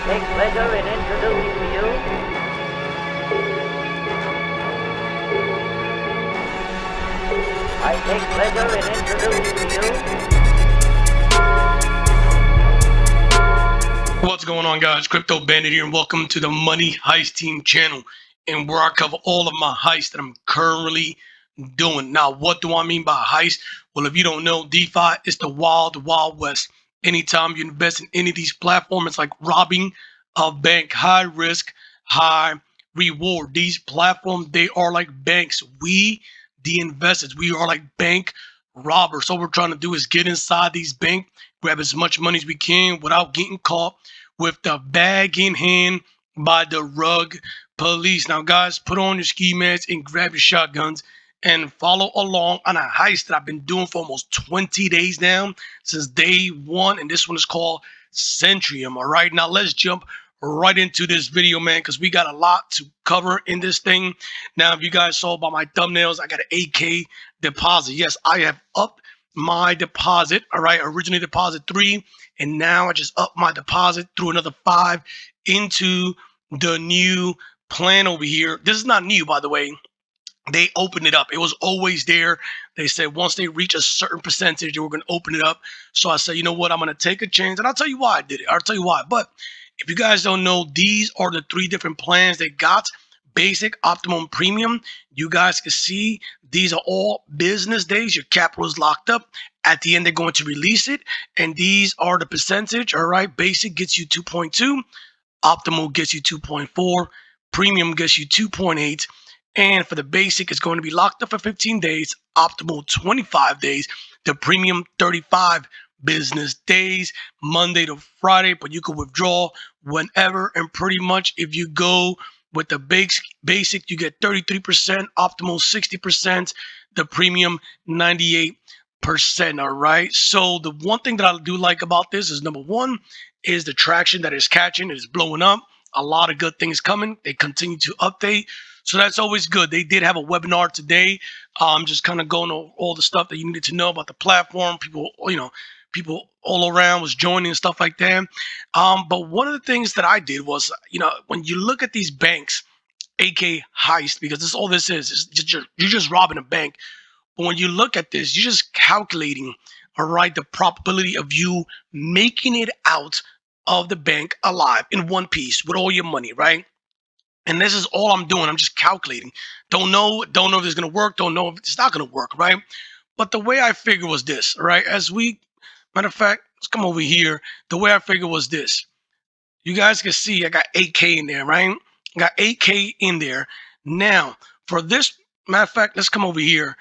take pleasure in introducing to you I take pleasure in introducing to you. What's going on, guys? Crypto Bandit here, and welcome to the Money Heist Team channel, and where I cover all of my heists that I'm currently doing. Now, what do I mean by heist? Well, if you don't know, DeFi is the wild west. Anytime you invest in any of these platforms, it's like robbing a bank. High risk, high reward. These platforms, they are like banks. We, the investors, we are like bank robbers. So what we're trying to do is get inside these banks, grab as much money as we can without getting caught with the bag in hand by the rug police. Now, guys, put on your ski masks and grab your shotguns and follow along on a heist that I've been doing for almost 20 days now, since day one, and this one is called Centrium. All right, now let's jump right into this video, man, because we got a lot to cover in this thing. Now, if you guys saw by my thumbnails, I got an 8K deposit. Yes, I have upped my deposit. All right, originally deposit 3, and now I just upped my deposit through another 5 into the new plan over here. This is not new, by the way. They opened it up. It was always there. They said once they reach a certain percentage, they were going to open it up. So I said, you know what? I'm going to take a chance, and I'll tell you why I did it. I'll tell you why. But if you guys don't know, these are the 3 different plans they got. Basic, optimum, premium. You guys can see these are all business days. Your capital is locked up. At the end, they're going to release it. And these are the percentage. All right. Basic gets you 2.2. Optimal gets you 2.4. Premium gets you 2.8. And for the basic, it's going to be locked up for 15 days. Optimal 25 days. The premium 35 business days, Monday to Friday. But you can withdraw whenever. And pretty much if you go with the basic, you get 33%, optimal 60%, the premium 98%. All right. So the one thing that I do like about this is, number one, is the traction that is catching. It is blowing up. A lot of good things coming. They continue to update. So that's always good. They did have a webinar today. Just kind of going over all the stuff that you needed to know about the platform. People, people all around was joining and stuff like that. But one of the things that I did was, when you look at these banks, AK heist, because this all this is you're just robbing a bank. But when you look at this, you're just calculating, all right, the probability of you making it out of the bank alive in one piece with all your money, right? And this is all I'm doing. I'm just calculating. Don't know if it's going to work. Don't know if it's not going to work, right? But the way I figured was this, right? Matter of fact, let's come over here. The way I figured was this. You guys can see I got 8K in there, right? I got 8K in there. Now, for this, matter of fact, let's come over here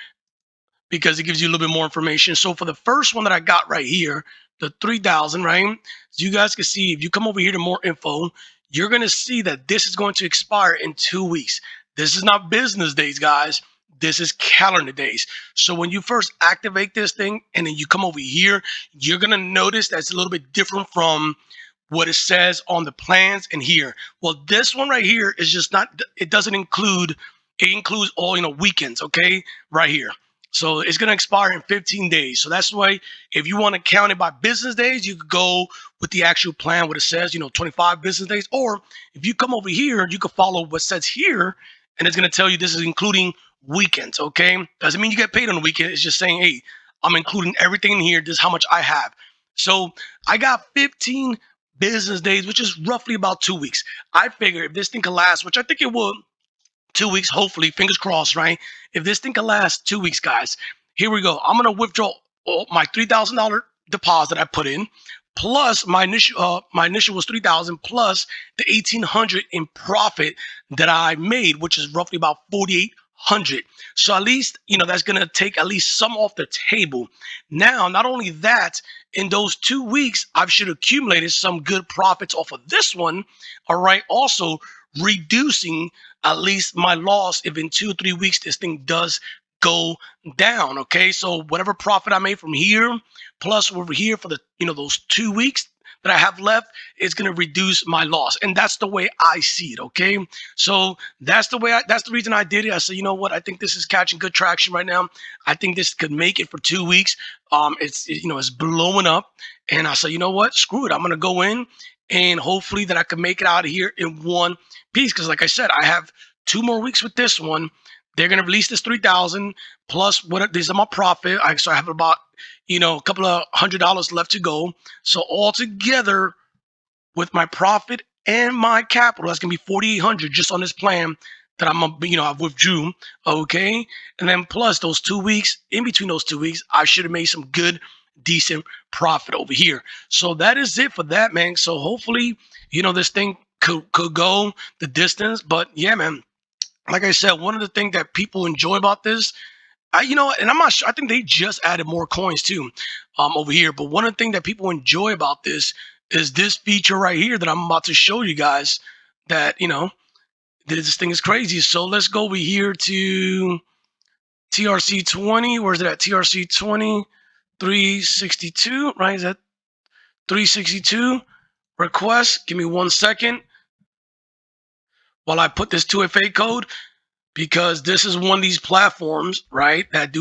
because it gives you a little bit more information. So for the first one that I got right here, the 3,000, right? So you guys can see, if you come over here to more info, you're going to see that this is going to expire in 2 weeks. This is not business days, guys. This is calendar days. So when you first activate this thing and then you come over here, you're going to notice that's a little bit different from what it says on the plans and here. Well, this one right here is just not, it doesn't include, it includes all, weekends, okay, right here. So it's going to expire in 15 days. So that's why if you want to count it by business days, you could go with the actual plan what it says, 25 business days. Or if you come over here, you could follow what says here, and it's going to tell you this is including weekends, okay? Doesn't mean you get paid on the weekend. It's just saying, hey, I'm including everything in here. This is how much I have. So I got 15 business days, which is roughly about 2 weeks. I figure if this thing can last, which I think it will, 2 weeks, hopefully, fingers crossed, right? If this thing can last 2 weeks, guys, here we go. I'm going to withdraw my $3,000 deposit I put in, plus my initial was 3,000 plus the 1,800 in profit that I made, which is roughly about 4,800. So at least, that's going to take at least some off the table. Now, not only that, in those 2 weeks, I should accumulated some good profits off of this one. All right. Also reducing at least my loss if in 2 or 3 weeks this thing does go down. Okay, so whatever profit I made from here plus over here for the those 2 weeks that I have left is going to reduce my loss, and that's the way I see it. Okay, so that's the reason I did it. I said, you know what, I think this is catching good traction right now. I think this could make it for 2 weeks. It's blowing up, and I said, you know what, screw it, I'm going to go in and hopefully that I can make it out of here in one piece. Because like I said, I have 2 more weeks with this one. They're gonna release this 3,000 plus what this is my profit. So I have about a couple of $100 left to go. So altogether, with my profit and my capital, that's gonna be 4,800 just on this plan that I've withdrew. Okay, and then plus those 2 weeks, in between those 2 weeks, I should have made some good, decent profit over here. So that is it for that, man. So hopefully, this thing could go the distance. But yeah, man, like I said, one of the things that people enjoy about this, and I'm not sure. I think they just added more coins too, over here. But one of the things that people enjoy about this is this feature right here that I'm about to show you guys. That this thing is crazy. So let's go over here to TRC20. Where's it at? TRC20, 362. Right? Is that 362? Request. Give me 1 second while I put this 2FA code, because this is one of these platforms, right, that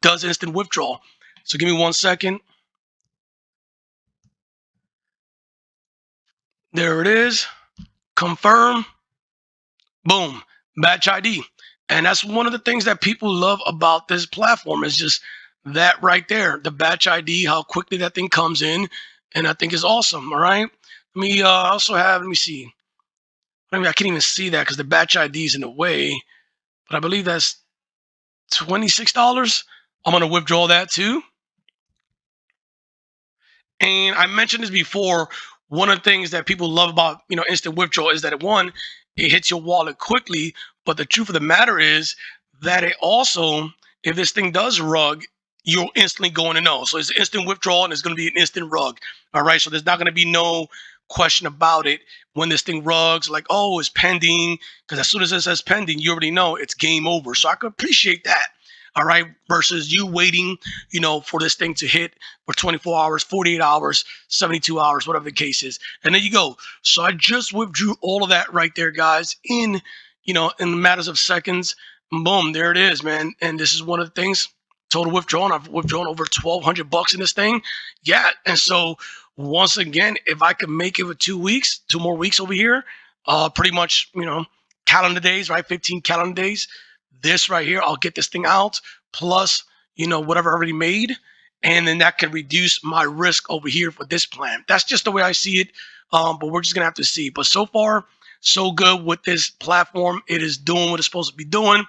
does instant withdrawal. So give me 1 second. There it is. Confirm. Boom. Batch ID. And that's one of the things that people love about this platform, is just that right there, the batch ID, how quickly that thing comes in. And I think is awesome. All right. Let me also have, let me see. I can't even see that because the batch ID is in the way, but I believe that's $26. I'm going to withdraw that too. And I mentioned this before. One of the things that people love about instant withdrawal is that one, it hits your wallet quickly. But the truth of the matter is that it also, if this thing does rug, you're instantly going to know. So it's instant withdrawal and it's going to be an instant rug. All right. So there's not going to be no question about it when this thing rugs, like, oh, it's pending. Because as soon as it says pending, you already know it's game over. So I can appreciate that. All right. Versus you waiting, for this thing to hit for 24 hours, 48 hours, 72 hours, whatever the case is. And there you go. So I just withdrew all of that right there, guys, in matters of seconds. Boom, there it is, man. And this is one of the things, total withdrawal. I've withdrawn over $1,200 in this thing. Yeah. And so once again, if I could make it with 2 weeks, 2 more weeks over here, pretty much, calendar days, right? 15 calendar days. This right here, I'll get this thing out plus, whatever I already made. And then that can reduce my risk over here for this plan. That's just the way I see it. But we're just going to have to see. But so far, so good with this platform. It is doing what it's supposed to be doing.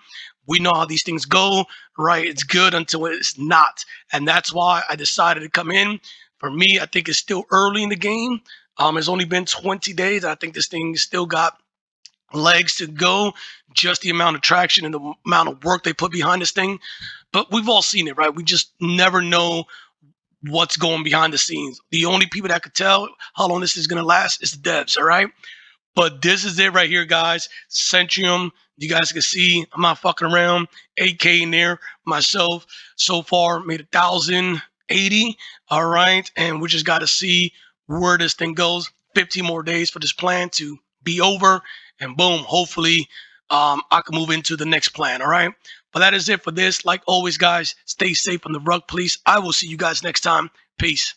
We know how these things go, right? It's good until it's not. And that's why I decided to come in. For me, I think it's still early in the game. It's only been 20 days. I think this thing still got legs to go, just the amount of traction and the amount of work they put behind this thing. But we've all seen it, right? We just never know what's going behind the scenes. The only people that could tell how long this is going to last is the devs, all right? But this is it right here, guys. Centrium, you guys can see I'm not fucking around. 8K in there myself. So far, made 1,080, all right? And we just got to see where this thing goes. 15 more days for this plan to be over. And boom, hopefully I can move into the next plan, all right? But that is it for this. Like always, guys, stay safe on the rug, please. I will see you guys next time. Peace.